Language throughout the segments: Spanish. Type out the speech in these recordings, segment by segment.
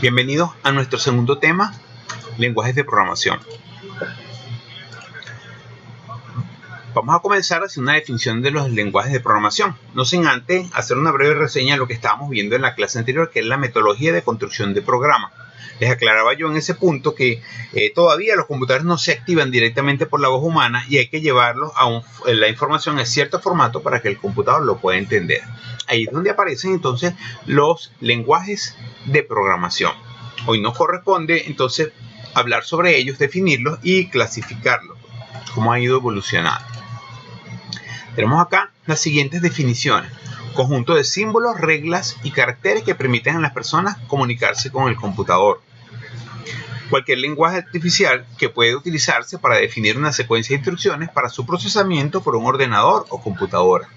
Bienvenidos a nuestro segundo tema, lenguajes de programación. Vamos a comenzar haciendo una definición de los lenguajes de programación, no sin antes hacer una breve reseña de lo que estábamos viendo en la clase anterior, que es la metodología de construcción de programas. Les aclaraba yo en ese punto que todavía los computadores no se activan directamente por la voz humana y hay que llevarlos a la información en cierto formato para que el computador lo pueda entender. Ahí es donde aparecen entonces los lenguajes de programación. Hoy nos corresponde entonces hablar sobre ellos, definirlos y clasificarlos, cómo ha ido evolucionando. Tenemos acá las siguientes definiciones: conjunto de símbolos, reglas y caracteres que permiten a las personas comunicarse con el computador. Cualquier lenguaje artificial que puede utilizarse para definir una secuencia de instrucciones para su procesamiento por un ordenador o computadora.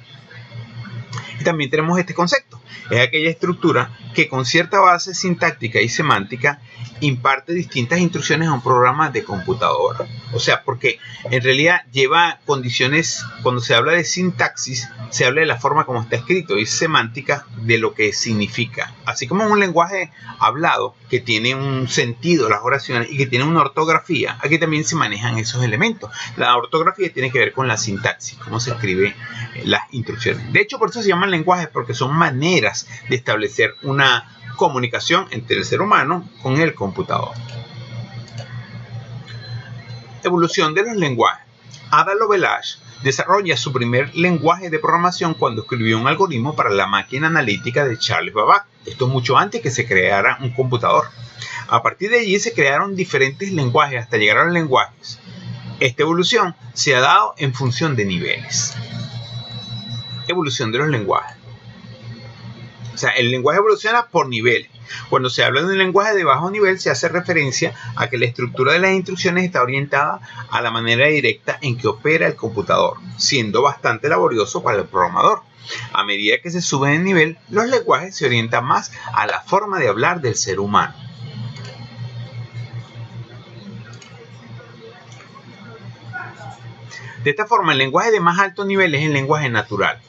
Y también tenemos este concepto: es aquella estructura que con cierta base sintáctica y semántica imparte distintas instrucciones a un programa de computadora. O sea, porque en realidad lleva condiciones. Cuando se habla de sintaxis, se habla de la forma como está escrito, y semántica de lo que significa. Así como en un lenguaje hablado que tiene un sentido, las oraciones, y que tiene una ortografía, aquí también se manejan esos elementos. La ortografía tiene que ver con la sintaxis, cómo se escriben las instrucciones. De hecho, por eso se llaman lenguajes, porque son maneras de establecer una comunicación entre el ser humano con el computador. Evolución de los lenguajes. Ada Lovelace desarrolla su primer lenguaje de programación cuando escribió un algoritmo para la máquina analítica de Charles Babbage. Esto es mucho antes que se creara un computador. A partir de allí se crearon diferentes lenguajes hasta llegar a los lenguajes. Esta evolución se ha dado en función de niveles. Evolución de los lenguajes. O sea, el lenguaje evoluciona por niveles. Cuando se habla de un lenguaje de bajo nivel, se hace referencia a que la estructura de las instrucciones está orientada a la manera directa en que opera el computador, siendo bastante laborioso para el programador. A medida que se sube de nivel, los lenguajes se orientan más a la forma de hablar del ser humano. De esta forma, el lenguaje de más alto nivel es el lenguaje natural,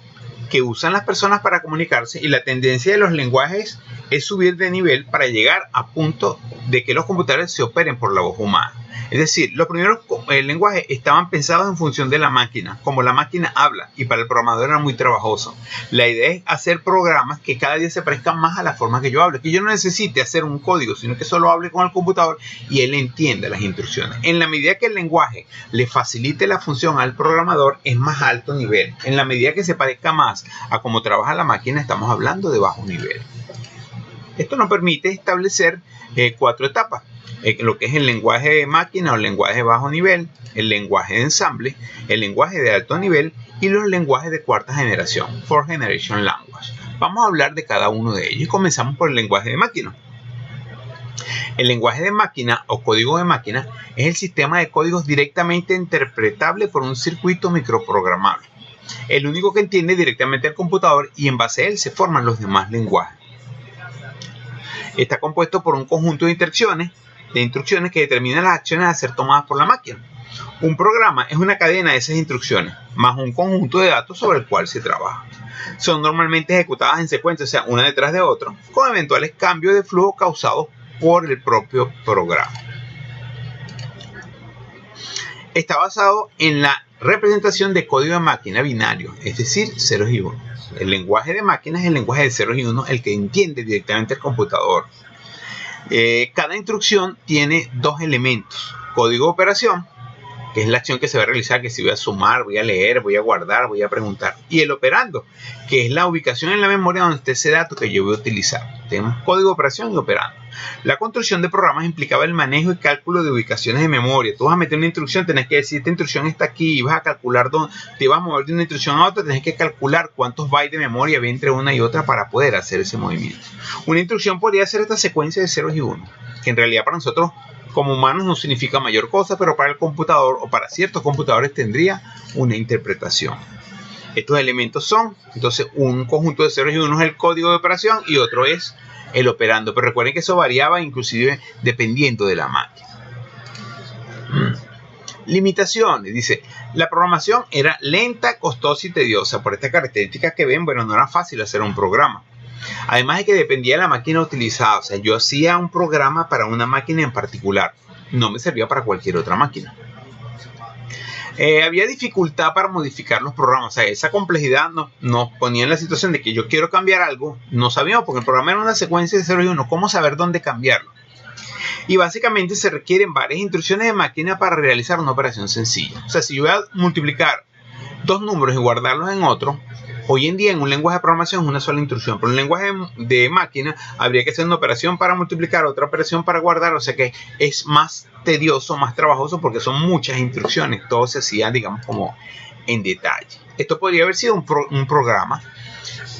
que usan las personas para comunicarse, y la tendencia de los lenguajes es subir de nivel para llegar a punto de que los computadores se operen por la voz humana. Es decir, los primeros lenguajes estaban pensados en función de la máquina, como la máquina habla, y para el programador era muy trabajoso. La idea es hacer programas que cada día se parezcan más a la forma que yo hablo, que yo no necesite hacer un código, sino que solo hable con el computador y él entienda las instrucciones. En la medida que el lenguaje le facilite la función al programador, es más alto nivel. En la medida que se parezca más a cómo trabaja la máquina, estamos hablando de bajo nivel. Esto nos permite establecer 4 etapas. Lo que es el lenguaje de máquina o lenguaje de bajo nivel, el lenguaje de ensamble, el lenguaje de alto nivel y los lenguajes de cuarta generación, Fourth Generation Language. Vamos a hablar de cada uno de ellos y comenzamos por el lenguaje de máquina. El lenguaje de máquina o código de máquina es el sistema de códigos directamente interpretable por un circuito microprogramable. El único que entiende directamente al computador, y en base a él se forman los demás lenguajes. Está compuesto por un conjunto de instrucciones que determinan las acciones a ser tomadas por la máquina. Un programa es una cadena de esas instrucciones, más un conjunto de datos sobre el cual se trabaja. Son normalmente ejecutadas en secuencia, o sea, una detrás de otra, con eventuales cambios de flujo causados por el propio programa. Está basado en la representación de código de máquina binario, es decir, ceros y unos. El lenguaje de máquina es el lenguaje de ceros y unos, el que entiende directamente el computador. Cada instrucción tiene 2 elementos: código de operación, que es la acción que se va a realizar, que si voy a sumar, voy a leer, voy a guardar, voy a preguntar, y el operando, que es la ubicación en la memoria donde esté ese dato que yo voy a utilizar. Tenemos código de operación y operando. La construcción de programas implicaba el manejo y cálculo de ubicaciones de memoria. Tú vas a meter una instrucción, tenés que decir: esta instrucción está aquí, y vas a calcular dónde te vas a mover de una instrucción a otra, tenés que calcular cuántos bytes de memoria había entre una y otra para poder hacer ese movimiento. Una instrucción podría ser esta secuencia de ceros y unos, que en realidad para nosotros como humanos no significa mayor cosa, pero para el computador o para ciertos computadores tendría una interpretación. Estos elementos son, entonces, un conjunto de ceros y unos es el código de operación y otro es el operando. Pero recuerden que eso variaba inclusive dependiendo de la máquina. Limitaciones. Dice, la programación era lenta, costosa y tediosa. Por estas características que ven, bueno, no era fácil hacer un programa. Además de que dependía de la máquina utilizada. O sea, yo hacía un programa para una máquina en particular. No me servía para cualquier otra máquina. Había dificultad para modificar los programas. O sea, esa complejidad nos ponía en la situación de que yo quiero cambiar algo. No sabíamos porque el programa era una secuencia de 0 y 1. ¿Cómo saber dónde cambiarlo? Y básicamente se requieren varias instrucciones de máquina para realizar una operación sencilla. O sea, si yo voy a multiplicar dos números y guardarlos en otro, hoy en día en un lenguaje de programación es una sola instrucción, pero en un lenguaje de máquina habría que hacer una operación para multiplicar, otra operación para guardar, o sea que es más tedioso, más trabajoso porque son muchas instrucciones, todo se hacía, digamos, como en detalle. Esto podría haber sido un programa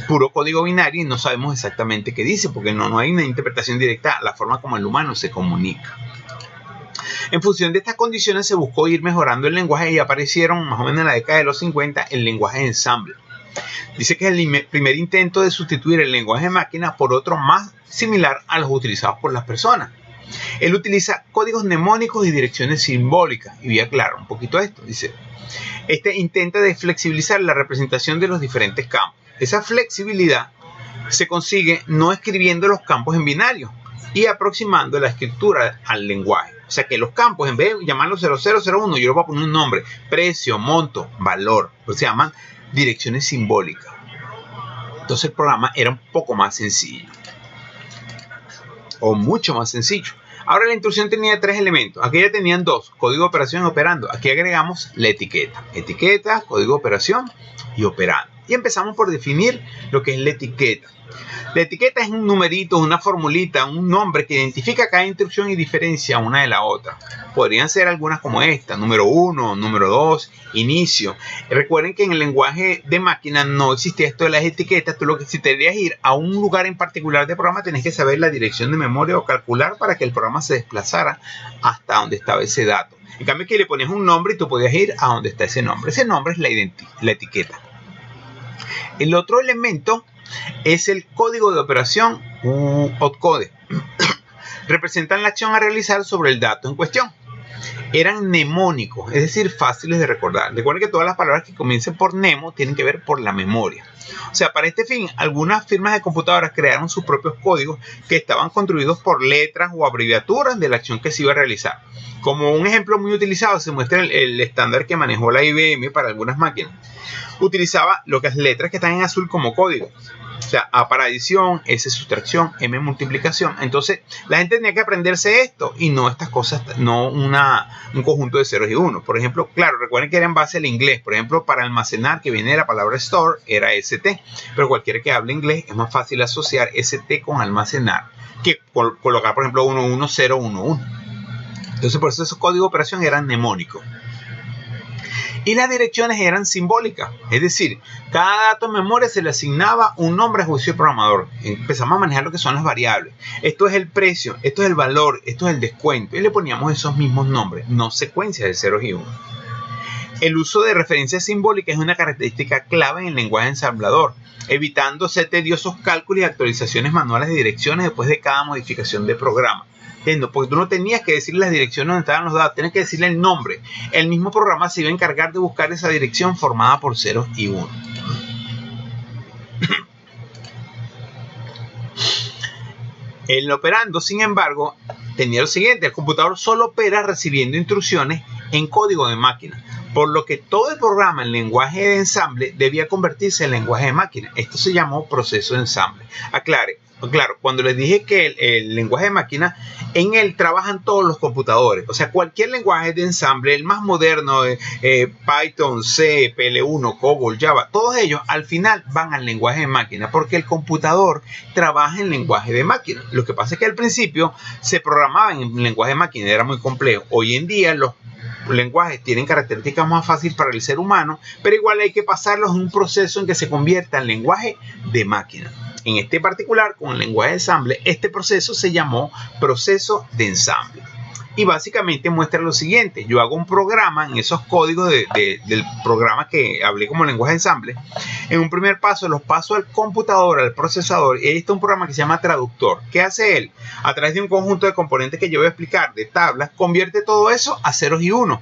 puro código binario y no sabemos exactamente qué dice porque no hay una interpretación directa a la forma como el humano se comunica. En función de estas condiciones se buscó ir mejorando el lenguaje y aparecieron más o menos en la década de los 50 el lenguaje de ensamble. Dice que es el primer intento de sustituir el lenguaje de máquina por otro más similar a los utilizados por las personas. Él utiliza códigos mnemónicos y direcciones simbólicas. Y voy a aclarar un poquito esto. Dice, este intenta de flexibilizar la representación de los diferentes campos. Esa flexibilidad se consigue no escribiendo los campos en binario y aproximando la escritura al lenguaje. O sea que los campos, en vez de llamarlos 0001, yo le voy a poner un nombre, precio, monto, valor. Se llaman direcciones simbólicas. Entonces el programa era un poco más sencillo. O mucho más sencillo. Ahora la instrucción tenía 3 elementos. Aquí ya tenían 2, código de operación y operando. Aquí agregamos la etiqueta. Etiqueta, código de operación y operando. Y empezamos por definir lo que es la etiqueta. La etiqueta es un numerito, una formulita, un nombre que identifica cada instrucción y diferencia una de la otra. Podrían ser algunas como esta, número 1, número 2, inicio. Recuerden que en el lenguaje de máquina no existía esto de las etiquetas. Tú si te querías ir a un lugar en particular de programa, tenés que saber la dirección de memoria o calcular para que el programa se desplazara hasta donde estaba ese dato. En cambio, aquí le ponías un nombre y tú podías ir a donde está ese nombre. Ese nombre es la etiqueta. El otro elemento es el código de operación opcode. Representan la acción a realizar sobre el dato en cuestión. Eran mnemónicos, es decir, fáciles de recordar. Recuerden que todas las palabras que comiencen por mnemo tienen que ver por la memoria. O sea, para este fin, algunas firmas de computadoras crearon sus propios códigos que estaban construidos por letras o abreviaturas de la acción que se iba a realizar. Como un ejemplo muy utilizado se muestra el estándar que manejó la IBM para algunas máquinas. Utilizaba lo que es letras que están en azul como código. O sea, A para adición, S sustracción, M multiplicación. Entonces, la gente tenía que aprenderse esto y no estas cosas, no un conjunto de ceros y unos. Por ejemplo, claro, recuerden que era en base al inglés. Por ejemplo, para almacenar, que viene de la palabra store, era ST. Pero cualquiera que hable inglés es más fácil asociar ST con almacenar que colocar, por ejemplo, 11011. Entonces, por eso esos códigos de operación eran mnemónicos. Y las direcciones eran simbólicas, es decir, cada dato en memoria se le asignaba un nombre a juicio del programador. Empezamos a manejar lo que son las variables. Esto es el precio, esto es el valor, esto es el descuento. Y le poníamos esos mismos nombres, no secuencias de ceros y unos. El uso de referencias simbólicas es una característica clave en el lenguaje ensamblador, evitándose tediosos cálculos y actualizaciones manuales de direcciones después de cada modificación de programa. Porque tú no tenías que decirle las direcciones donde estaban los datos, tenías que decirle el nombre. El mismo programa se iba a encargar de buscar esa dirección formada por ceros y unos. El operando, sin embargo, tenía lo siguiente: el computador solo opera recibiendo instrucciones en código de máquina, por lo que todo el programa en lenguaje de ensamble debía convertirse en lenguaje de máquina. Esto se llamó proceso de ensamble. Aclare. Claro, cuando les dije que el lenguaje de máquina, en él trabajan todos los computadores. O sea, cualquier lenguaje de ensamble, el más moderno, Python, C, PL1, COBOL, Java, todos ellos al final van al lenguaje de máquina porque el computador trabaja en lenguaje de máquina. Lo que pasa es que al principio se programaba en lenguaje de máquina, era muy complejo. Hoy en día los lenguajes tienen características más fáciles para el ser humano, pero igual hay que pasarlos en un proceso en que se convierta en lenguaje de máquina. En este particular, con el lenguaje de ensamble, este proceso se llamó proceso de ensamble. Y básicamente muestra lo siguiente: yo hago un programa en esos códigos del programa que hablé como lenguaje de ensamble. En un primer paso los paso al computador, al procesador, y ahí está un programa que se llama traductor. ¿Qué hace él? A través de un conjunto de componentes que yo voy a explicar, de tablas, convierte todo eso a ceros y unos.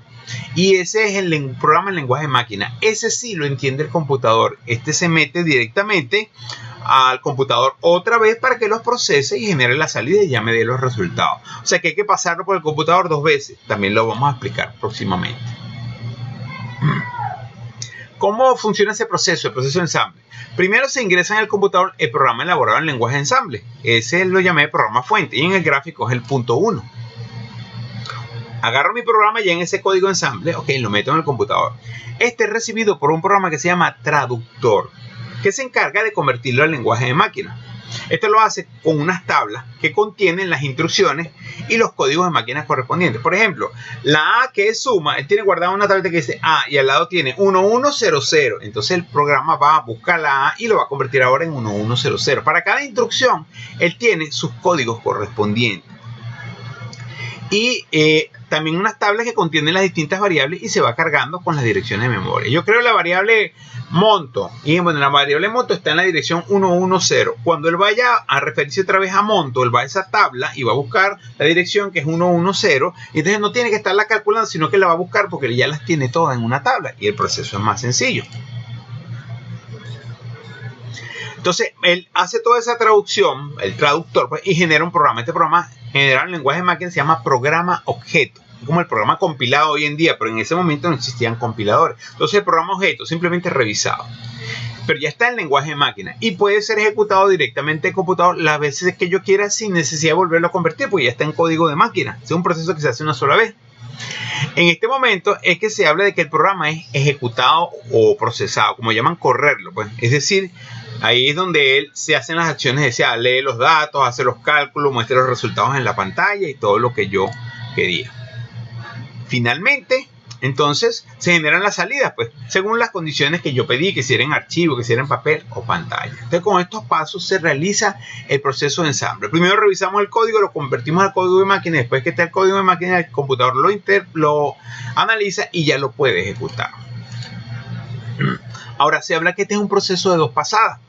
Y ese es el programa en lenguaje de máquina. Ese sí lo entiende el computador. Este se mete directamente al computador otra vez para que los procese y genere la salida y ya me dé los resultados. O sea que hay que pasarlo por el computador 2 veces. También lo vamos a explicar próximamente. ¿Cómo funciona ese proceso, el proceso de ensamble? Primero se ingresa en el computador el programa elaborado en lenguaje de ensamble. Ese lo llamé programa fuente y en el gráfico es el punto 1. Agarro mi programa ya en ese código de ensamble, ok, lo meto en el computador. Este es recibido por un programa que se llama traductor, que se encarga de convertirlo al lenguaje de máquina. Esto lo hace con unas tablas que contienen las instrucciones y los códigos de máquinas correspondientes. Por ejemplo, la A, que es suma, él tiene guardada una tableta que dice A y al lado tiene 1100. Entonces el programa va a buscar la A y lo va a convertir ahora en 1100. Para cada instrucción, él tiene sus códigos correspondientes. Y también unas tablas que contienen las distintas variables y se va cargando con las direcciones de memoria. Yo creo la variable monto, y bueno, la variable monto está en la dirección 110. Cuando él vaya a referirse otra vez a monto, él va a esa tabla y va a buscar la dirección que es 110, y entonces no tiene que estarla calculando, sino que la va a buscar porque ya las tiene todas en una tabla y el proceso es más sencillo. Entonces, él hace toda esa traducción, el traductor, pues, y genera un programa. Este programa, generado en lenguaje de máquina, se llama programa objeto. Como el programa compilado hoy en día, pero en ese momento no existían compiladores. Entonces, el programa objeto simplemente revisado. Pero ya está en lenguaje de máquina y puede ser ejecutado directamente en computador las veces que yo quiera sin necesidad de volverlo a convertir, porque ya está en código de máquina. Es un proceso que se hace una sola vez. En este momento es que se habla de que el programa es ejecutado o procesado, como llaman correrlo, pues. Es decir, ahí es donde él se hacen las acciones, decía, lee los datos, hace los cálculos, muestra los resultados en la pantalla y todo lo que yo quería. Finalmente, entonces, se generan las salidas, pues, según las condiciones que yo pedí, que si era en archivo, que si era en papel o pantalla. Entonces, con estos pasos se realiza el proceso de ensamble. Primero revisamos el código, lo convertimos al código de máquina, después que está el código de máquina, el computador lo analiza y ya lo puede ejecutar. Ahora, se habla que este es un proceso de 2 pasadas.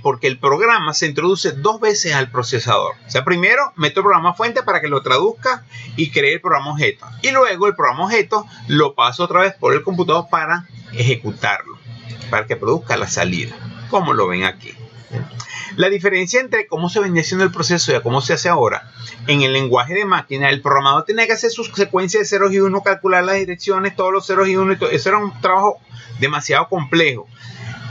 Porque el programa se introduce 2 veces al procesador. O sea, primero meto el programa fuente para que lo traduzca y cree el programa objeto. Y luego el programa objeto lo paso otra vez por el computador para ejecutarlo, para que produzca la salida, como lo ven aquí. La diferencia entre cómo se venía haciendo el proceso y a cómo se hace ahora, en el lenguaje de máquina, el programador tenía que hacer su secuencia de ceros y unos, calcular las direcciones, todos los ceros y unos, y todo. Eso era un trabajo demasiado complejo.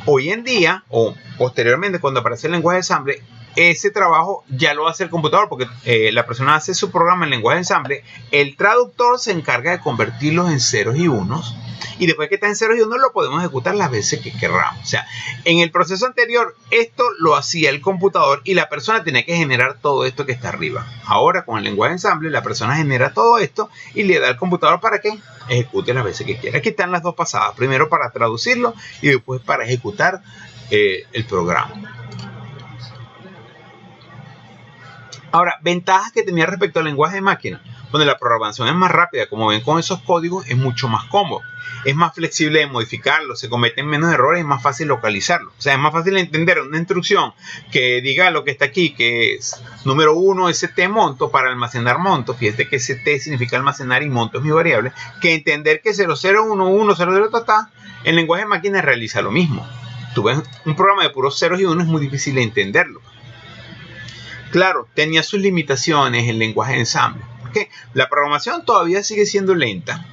Hoy en día, o posteriormente cuando aparece el lenguaje de ensamble, ese trabajo ya lo hace el computador, porque la persona hace su programa en lenguaje de ensamble, el traductor se encarga de convertirlos en ceros y unos, y después que está en ceros y unos lo podemos ejecutar las veces que queramos. O sea, en el proceso anterior esto lo hacía el computador y la persona tenía que generar todo esto que está arriba. Ahora con el lenguaje de ensamble la persona genera todo esto y le da al computador para que ejecute las veces que quiera. Aquí están las 2 pasadas, primero para traducirlo y después para ejecutar el programa. Ahora, ventajas que tenía respecto al lenguaje de máquina. Donde la programación es más rápida, como ven con esos códigos, es mucho más cómodo. Es más flexible de modificarlo, se cometen menos errores, es más fácil localizarlo. O sea, es más fácil entender una instrucción que diga lo que está aquí, que es número 1, ST monto, para almacenar monto. Fíjate que ST significa almacenar y monto es mi variable. Que entender que 001100 está, en lenguaje de máquina realiza lo mismo. Tú ves un programa de puros ceros y unos, es muy difícil de entenderlo. Claro, tenía sus limitaciones el lenguaje de ensamble, porque la programación todavía sigue siendo lenta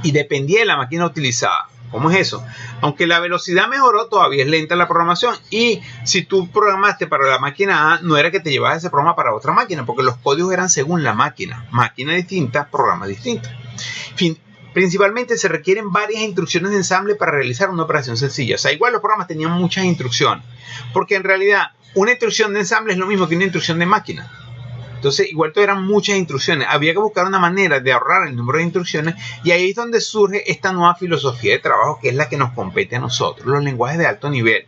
y dependía de la máquina utilizada. ¿Cómo es eso? Aunque la velocidad mejoró, todavía es lenta la programación. Y si tú programaste para la máquina A, no era que te llevas ese programa para otra máquina, porque los códigos eran según la máquina. Máquina distinta, programa distinto. En fin, principalmente se requieren varias instrucciones de ensamble para realizar una operación sencilla. O sea, igual los programas tenían muchas instrucciones, porque en realidad una instrucción de ensamble es lo mismo que una instrucción de máquina. Entonces, igual todo eran muchas instrucciones. Había que buscar una manera de ahorrar el número de instrucciones y ahí es donde surge esta nueva filosofía de trabajo que es la que nos compete a nosotros, los lenguajes de alto nivel.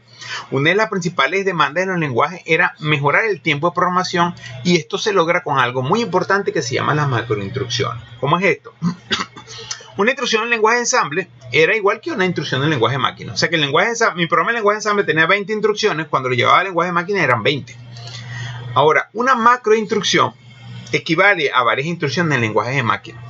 Una de las principales demandas de los lenguajes era mejorar el tiempo de programación y esto se logra con algo muy importante que se llama las macroinstrucciones. ¿Cómo es esto? Una instrucción en lenguaje de ensamble era igual que una instrucción en lenguaje de máquina. O sea que mi programa en lenguaje de ensamble tenía 20 instrucciones, cuando lo llevaba al lenguaje de máquina eran 20. Ahora, una macroinstrucción equivale a varias instrucciones en lenguaje de máquina.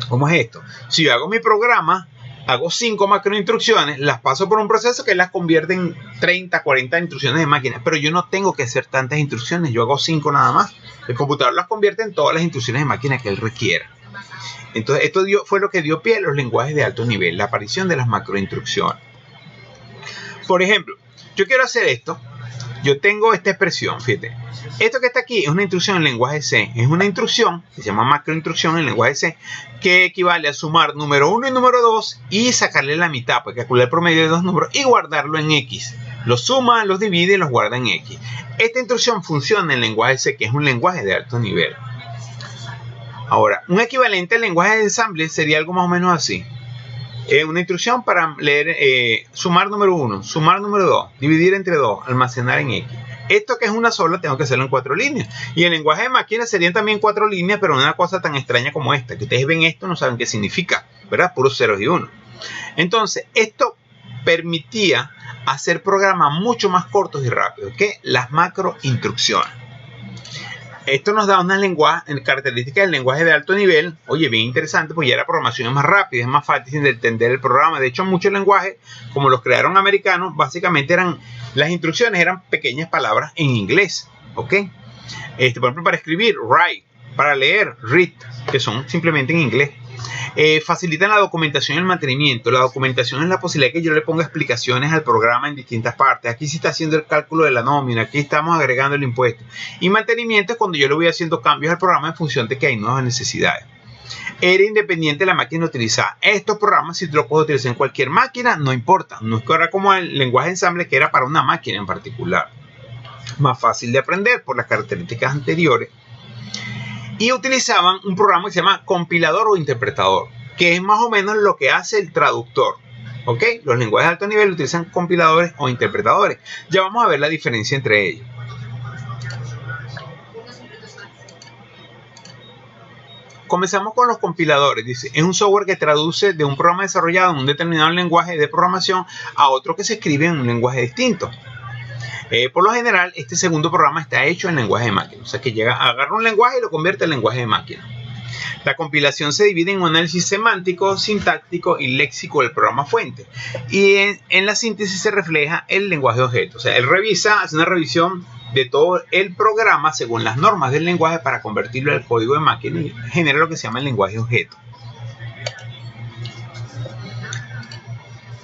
¿Cómo es esto? Si yo hago mi programa hago 5 macroinstrucciones, las paso por un proceso que las convierte en 30, 40 instrucciones de máquina, pero yo no tengo que hacer tantas instrucciones, yo hago 5 nada más. El computador las convierte en todas las instrucciones de máquina que él requiera. Entonces, esto fue lo que dio pie a los lenguajes de alto nivel, la aparición de las macroinstrucciones. Por ejemplo, yo quiero hacer esto. Yo tengo esta expresión, fíjate. Esto que está aquí es una instrucción en lenguaje C. Es una instrucción que se llama macroinstrucción en lenguaje C, que equivale a sumar número 1 y número 2 y sacarle la mitad, pues calcular el promedio de dos números y guardarlo en X. Los suma, los divide y los guarda en X. Esta instrucción funciona en lenguaje C, que es un lenguaje de alto nivel. Ahora, un equivalente al lenguaje de ensamble sería algo más o menos así. Una instrucción para leer, sumar número 1, sumar número 2, dividir entre 2, almacenar en X. Esto que es una sola, tengo que hacerlo en 4 líneas. Y en lenguaje de máquina serían también 4 líneas, pero una cosa tan extraña como esta, que ustedes ven esto no saben qué significa, ¿verdad? Puros ceros y unos. Entonces, esto permitía hacer programas mucho más cortos y rápidos que las macroinstrucciones. Esto nos da unas características del lenguaje de alto nivel, oye, bien interesante, pues ya la programación es más rápida, es más fácil de entender el programa. De hecho, muchos lenguajes, como los crearon americanos, básicamente las instrucciones eran pequeñas palabras en inglés, ¿ok? Por ejemplo, para escribir, write, para leer, read, que son simplemente en inglés. Facilitan la documentación y el mantenimiento. La documentación es la posibilidad de que yo le ponga explicaciones al programa en distintas partes. Aquí se está haciendo el cálculo de la nómina, aquí estamos agregando el impuesto. Y mantenimiento es cuando yo le voy haciendo cambios al programa en función de que hay nuevas necesidades. Era independiente de la máquina utilizada. Estos programas, si tú los puedes utilizar en cualquier máquina, no importa. No es que ahora como el lenguaje de ensamble que era para una máquina en particular. Más fácil de aprender por las características anteriores. Y utilizaban un programa que se llama compilador o interpretador, que es más o menos lo que hace el traductor. ¿Ok? Los lenguajes de alto nivel utilizan compiladores o interpretadores. Ya vamos a ver la diferencia entre ellos. Comenzamos con los compiladores. Dice, es un software que traduce de un programa desarrollado en un determinado lenguaje de programación a otro que se escribe en un lenguaje distinto. Por lo general, este segundo programa está hecho en lenguaje de máquina. O sea que agarra un lenguaje y lo convierte en lenguaje de máquina. La compilación se divide en un análisis semántico, sintáctico y léxico del programa fuente. Y en la síntesis se refleja el lenguaje de objetos. O sea, él hace una revisión de todo el programa según las normas del lenguaje para convertirlo al código de máquina y genera lo que se llama el lenguaje de objetos.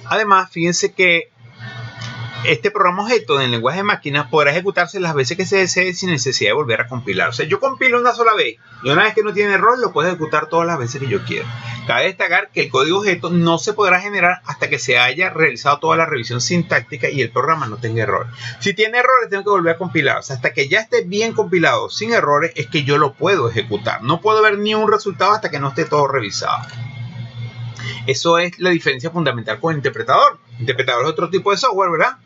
Además, fíjense que este programa objeto en lenguaje de máquina podrá ejecutarse las veces que se desee sin necesidad de volver a compilar. O sea, yo compilo una sola vez y una vez que no tiene error lo puedo ejecutar todas las veces que yo quiera. Cabe destacar que el código objeto no se podrá generar hasta que se haya realizado toda la revisión sintáctica y el programa no tenga errores. Si tiene errores tengo que volver a compilar. O sea, hasta que ya esté bien compilado sin errores es que yo lo puedo ejecutar. No puedo ver ni un resultado hasta que no esté todo revisado. Eso es la diferencia fundamental con el interpretador. El interpretador es otro tipo de software, ¿verdad?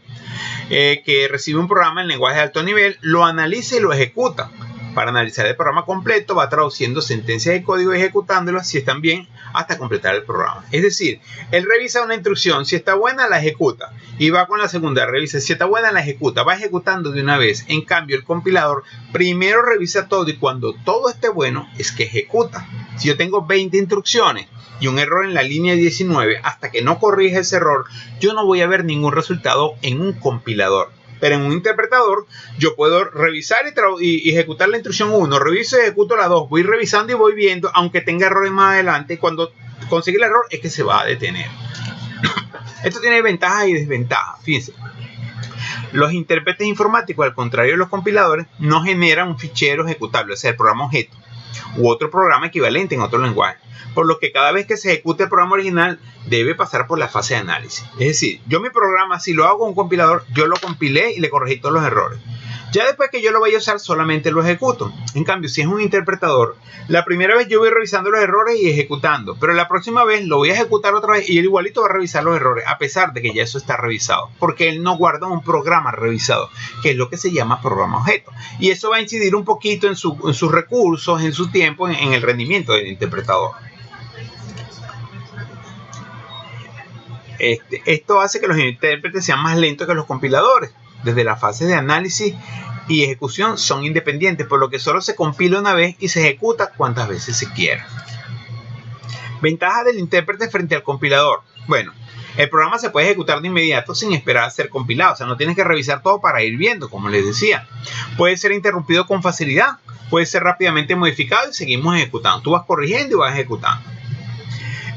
Que recibe un programa en lenguaje de alto nivel, lo analiza y lo ejecuta. Para analizar el programa completo va traduciendo sentencias de código y ejecutándolas si están bien hasta completar el programa. Es decir, él revisa una instrucción, si está buena la ejecuta y va con la segunda, revisa, si está buena la ejecuta, va ejecutando de una vez. En cambio el compilador primero revisa todo y cuando todo esté bueno es que ejecuta. Si yo tengo 20 instrucciones y un error en la línea 19, hasta que no corrija ese error, yo no voy a ver ningún resultado en un compilador. Pero en un interpretador, yo puedo revisar y ejecutar la instrucción 1, reviso y ejecuto la 2, voy revisando y voy viendo, aunque tenga errores más adelante, y cuando consigue el error es que se va a detener. Esto tiene ventajas y desventajas, fíjense. Los intérpretes informáticos, al contrario de los compiladores, no generan un fichero ejecutable, o sea, el programa objeto, u otro programa equivalente en otro lenguaje. Por lo que cada vez que se ejecute el programa original debe pasar por la fase de análisis. Es decir, yo mi programa, si lo hago con un compilador, yo lo compilé y le corregí todos los errores. Ya después que yo lo vaya a usar, solamente lo ejecuto. En cambio, si es un interpretador, la primera vez yo voy revisando los errores y ejecutando, pero la próxima vez lo voy a ejecutar otra vez y él igualito va a revisar los errores, a pesar de que ya eso está revisado, porque él no guarda un programa revisado, que es lo que se llama programa objeto. Y eso va a incidir un poquito en sus recursos, en su tiempo, en el rendimiento del interpretador. Esto hace que los intérpretes sean más lentos que los compiladores. Desde las fases de análisis y ejecución son independientes, por lo que solo se compila una vez y se ejecuta cuantas veces se quiera. Ventaja del intérprete frente al compilador. Bueno, el programa se puede ejecutar de inmediato sin esperar a ser compilado. O sea, no tienes que revisar todo para ir viendo, como les decía. Puede ser interrumpido con facilidad. Puede ser rápidamente modificado y seguimos ejecutando. Tú vas corrigiendo y vas ejecutando.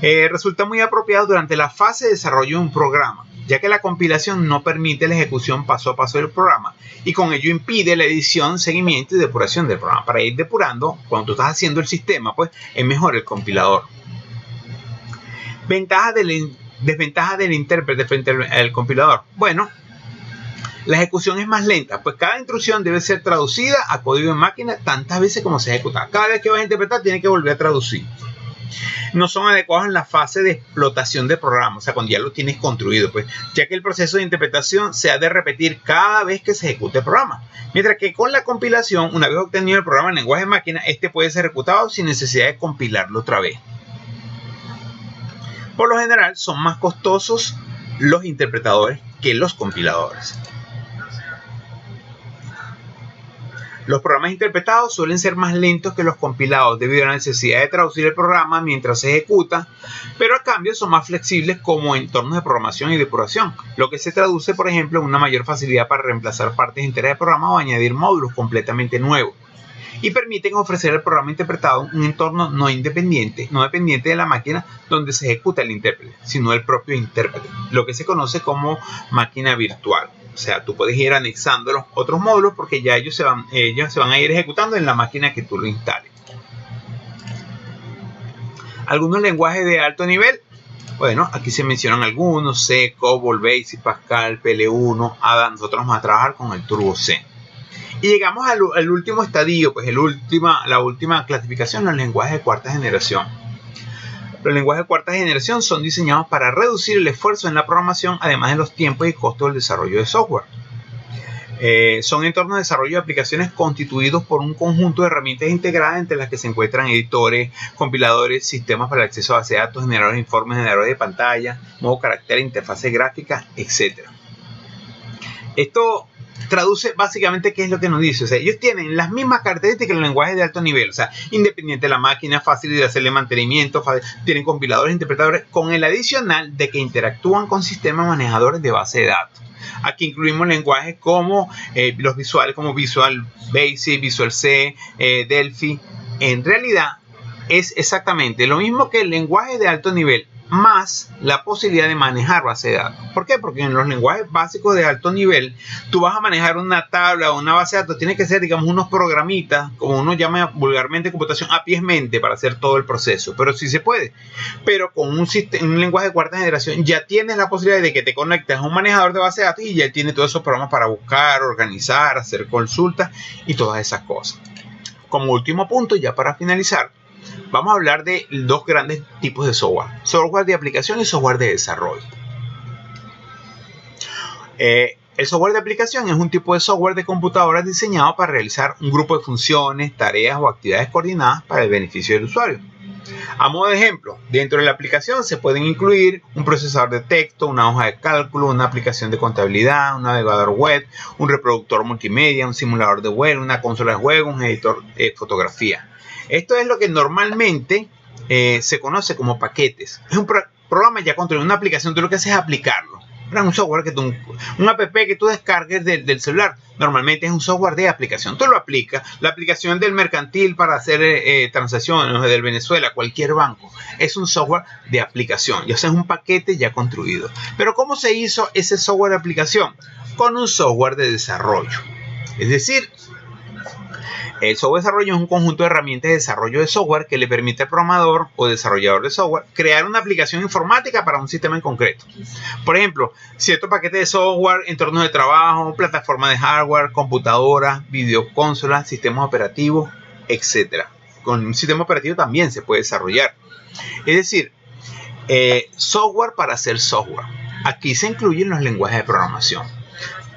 Resulta muy apropiado durante la fase de desarrollo de un programa, ya que la compilación no permite la ejecución paso a paso del programa y con ello impide la edición, seguimiento y depuración del programa. Para ir depurando, cuando tú estás haciendo el sistema, pues es mejor el compilador. Desventajas del intérprete frente al compilador. Bueno, la ejecución es más lenta, pues cada instrucción debe ser traducida a código de máquina tantas veces como se ejecuta. Cada vez que vas a interpretar, tienes que volver a traducir. No son adecuados en la fase de explotación del programa, o sea, cuando ya lo tienes construido, pues, ya que el proceso de interpretación se ha de repetir cada vez que se ejecute el programa. Mientras que con la compilación, una vez obtenido el programa en lenguaje de máquina, este puede ser ejecutado sin necesidad de compilarlo otra vez. Por lo general, son más costosos los interpretadores que los compiladores. Los programas interpretados suelen ser más lentos que los compilados debido a la necesidad de traducir el programa mientras se ejecuta, pero a cambio son más flexibles como entornos de programación y depuración, lo que se traduce, por ejemplo, en una mayor facilidad para reemplazar partes enteras del programa o añadir módulos completamente nuevos, y permiten ofrecer al programa interpretado un entorno no dependiente de la máquina donde se ejecuta el intérprete, sino el propio intérprete, lo que se conoce como máquina virtual. O sea, tú puedes ir anexando los otros módulos porque ya ellos se van a ir ejecutando en la máquina que tú lo instales. Algunos lenguajes de alto nivel. Bueno, aquí se mencionan algunos: C, COBOL, BASIC, Pascal, PL1, ADA. Nosotros vamos a trabajar con el Turbo C. Y llegamos al último estadio, pues la última clasificación, los lenguajes de cuarta generación. Los lenguajes de cuarta generación son diseñados para reducir el esfuerzo en la programación, además de los tiempos y costos del desarrollo de software. Son entornos de desarrollo de aplicaciones constituidos por un conjunto de herramientas integradas entre las que se encuentran editores, compiladores, sistemas para el acceso a bases de datos, generadores de informes, generadores de pantalla, modo carácter, interfase gráfica, etc. Esto traduce básicamente qué es lo que nos dice. O sea, ellos tienen las mismas características que los lenguajes de alto nivel. O sea, independiente de la máquina, fácil de hacerle mantenimiento, tienen compiladores, interpretadores, con el adicional de que interactúan con sistemas manejadores de base de datos. Aquí incluimos lenguajes como los visuales, como Visual Basic, Visual C, Delphi. En realidad es exactamente lo mismo que el lenguaje de alto nivel, más la posibilidad de manejar base de datos. ¿Por qué? Porque en los lenguajes básicos de alto nivel, tú vas a manejar una tabla o una base de datos, tiene que ser, digamos, unos programitas, como uno llama vulgarmente computación a pies mente, para hacer todo el proceso, pero sí se puede. Pero con un lenguaje de cuarta generación ya tienes la posibilidad de que te conectes a un manejador de base de datos y ya tiene todos esos programas para buscar, organizar, hacer consultas y todas esas cosas. Como último punto, ya para finalizar, vamos a hablar de dos grandes tipos de software: software de aplicación y software de desarrollo. El software de aplicación es un tipo de software de computadoras diseñado para realizar un grupo de funciones, tareas o actividades coordinadas para el beneficio del usuario. A modo de ejemplo, dentro de la aplicación se pueden incluir un procesador de texto, una hoja de cálculo, una aplicación de contabilidad, un navegador web, un reproductor multimedia, un simulador de vuelo, una consola de juego, un editor de fotografía. Esto es lo que normalmente se conoce como paquetes. Es un programa ya construido, una aplicación. Tú lo que haces es aplicarlo. Un software un app que tú descargues del celular. Normalmente es un software de aplicación. Tú lo aplicas. La aplicación del mercantil para hacer transacciones del Venezuela, cualquier banco, es un software de aplicación. Y o sea, es un paquete ya construido. Pero ¿cómo se hizo ese software de aplicación? Con un software de desarrollo. Es decir, el software de desarrollo es un conjunto de herramientas de desarrollo de software que le permite al programador o desarrollador de software crear una aplicación informática para un sistema en concreto. Por ejemplo, cierto paquete de software, entornos de trabajo, plataformas de hardware, computadoras, videoconsolas, sistemas operativos, etc. Con un sistema operativo también se puede desarrollar. Es decir, software para hacer software. Aquí se incluyen los lenguajes de programación.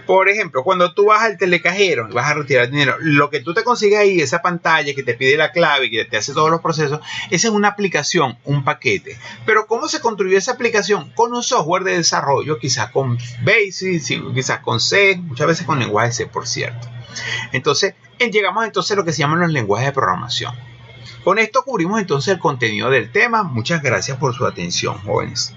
Por ejemplo, cuando tú vas al telecajero y vas a retirar dinero, lo que tú te consigues ahí, esa pantalla que te pide la clave y que te hace todos los procesos, esa es una aplicación, un paquete. Pero ¿cómo se construyó esa aplicación? Con un software de desarrollo, quizás con BASIC, quizás con C, muchas veces con lenguaje C, por cierto. Entonces, llegamos entonces a lo que se llaman los lenguajes de programación. Con esto cubrimos entonces el contenido del tema. Muchas gracias por su atención, jóvenes.